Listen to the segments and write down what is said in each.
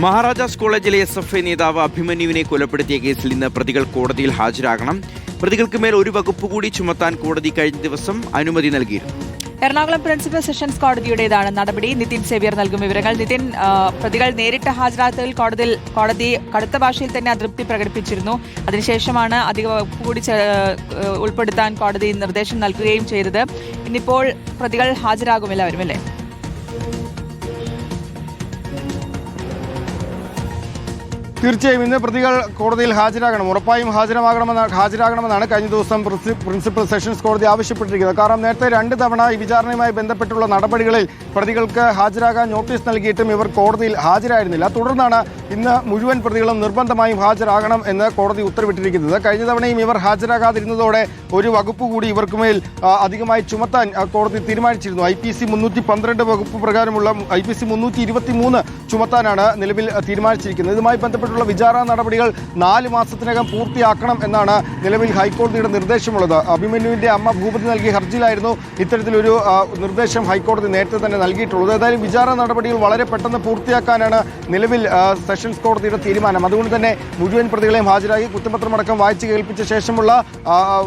മഹാരാജാസ് കോളേജിലെ SFI നേതാവ് അഭിമന്യുവിനെ കൊലപ്പെടുത്തിയ കേസിൽ ഇന്ന് പ്രതികൾ കോടതിയിൽ ഹാജരാകണം. പ്രതികൾക്ക് മേൽ ഒരു വകുപ്പ് കൂടി ചുമത്താൻ കോടതി കഴിഞ്ഞ ദിവസം അനുമതി നൽകിയിരുന്നു. എറണാകുളം പ്രിൻസിപ്പൽ സെഷൻസ് കോടതിയുടേതാണ് നടപടി. നിതിൻ സേവ്യർ നൽകും വിവരങ്ങൾ. നിതിൻ, പ്രതികൾ നേരിട്ട് ഹാജരാക്കൽ കോടതി കടുത്ത ഭാഷയിൽ തന്നെ അതൃപ്തി പ്രകടിപ്പിച്ചിരുന്നു. അതിനുശേഷമാണ് അധിക വകുപ്പ് കൂടി ഉൾപ്പെടുത്താൻ കോടതി നിർദ്ദേശം നൽകുകയും ചെയ്തത്. ഇന്നിപ്പോൾ പ്രതികൾ ഹാജരാകും എല്ലാവരും, അല്ലേ? തീർച്ചയായും ഇന്ന് പ്രതികൾ കോടതിയിൽ ഹാജരാകണം, ഉറപ്പായും ഹാജരാകണമെന്നാണ് കഴിഞ്ഞ ദിവസം പ്രിൻസിപ്പൽ സെഷൻസ് കോടതി ആവശ്യപ്പെട്ടിരിക്കുന്നത്. കാരണം നേരത്തെ 2 തവണ ഈ വിചാരണയുമായി ബന്ധപ്പെട്ടുള്ള നടപടികളിൽ പ്രതികൾക്ക് ഹാജരാകാൻ നോട്ടീസ് നൽകിയിട്ടും ഇവർ കോടതിയിൽ ഹാജരായിരുന്നില്ല. തുടർന്നാണ് ഇന്ന് മുഴുവൻ പ്രതികളും നിർബന്ധമായും ഹാജരാകണം എന്ന് കോടതി ഉത്തരവിട്ടിരിക്കുന്നത്. കഴിഞ്ഞ തവണയും ഇവർ ഹാജരാകാതിരുന്നതോടെ ഒരു വകുപ്പ് കൂടി ഇവർക്കുമേൽ അധികമായി ചുമത്താൻ കോടതി തീരുമാനിച്ചിരുന്നു. IPC 312 വകുപ്പ് പ്രകാരമുള്ള IPC 323 ചുമത്താനാണ് നിലവിൽ തീരുമാനിച്ചിരിക്കുന്നത്. ഇതുമായി ബന്ധപ്പെട്ടുള്ള വിചാരണ നടപടികൾ 4 മാസത്തിനകം പൂർത്തിയാക്കണം എന്നാണ് നിലവിൽ ഹൈക്കോടതിയുടെ നിർദ്ദേശമുള്ളത്. അഭിമന്യുവിന്റെ അമ്മ ഭൂപതി നൽകിയ ഹർജിയിലായിരുന്നു ഇത്തരത്തിലൊരു നിർദ്ദേശം ഹൈക്കോടതി നേരത്തെ തന്നെ നൽകിയിട്ടുള്ളത്. ഏതായാലും വിചാരണ നടപടികൾ വളരെ പെട്ടെന്ന് പൂർത്തിയാക്കാനാണ് നിലവിൽ സെഷൻസ് കോടതിയുടെ തീരുമാനം. അതുകൊണ്ട് തന്നെ മുഴുവൻ പ്രതികളെയും ഹാജരാക്കി കുറ്റപത്രമടക്കം വായിച്ചു കേൾപ്പിച്ച ശേഷമുള്ള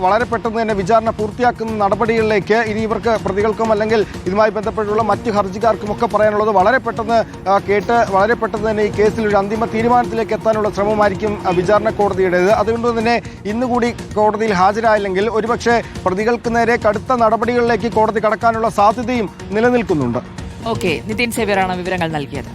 വളരെ പെട്ടെന്ന് തന്നെ വിചാരണ പൂർത്തിയാക്കുന്ന നടപടികളിലേക്ക് ഇനി ഇവർക്ക് പ്രതികൾക്കും അല്ലെങ്കിൽ ഇതുമായി ബന്ധപ്പെട്ടുള്ള മറ്റ് ഹർജിക്കാർക്കുമൊക്കെ പറയാനുള്ളത് വളരെ പെട്ടെന്ന് കേട്ട് വളരെ പെട്ടെന്ന് തന്നെ ഈ കേസിൽ ഒരു അന്തിമ തീരുമാനത്തിലേക്ക് എത്താനുള്ള ശ്രമമായിരിക്കും വിചാരണ കോടതിയുടേത്. അതുകൊണ്ട് തന്നെ ഇന്നുകൂടി കോടതിയിൽ ഹാജരായില്ലെങ്കിൽ ഒരുപക്ഷെ പ്രതികൾക്ക് നേരെ കടുത്ത നടപടികളിലേക്ക് കോടതി കടക്കാനുള്ള സാധ്യതയും നിലനിൽക്കുന്നുണ്ട്. ഓക്കെ, നിതിൻ സേവ്യറാണ് വിവരങ്ങൾ നൽകിയത്.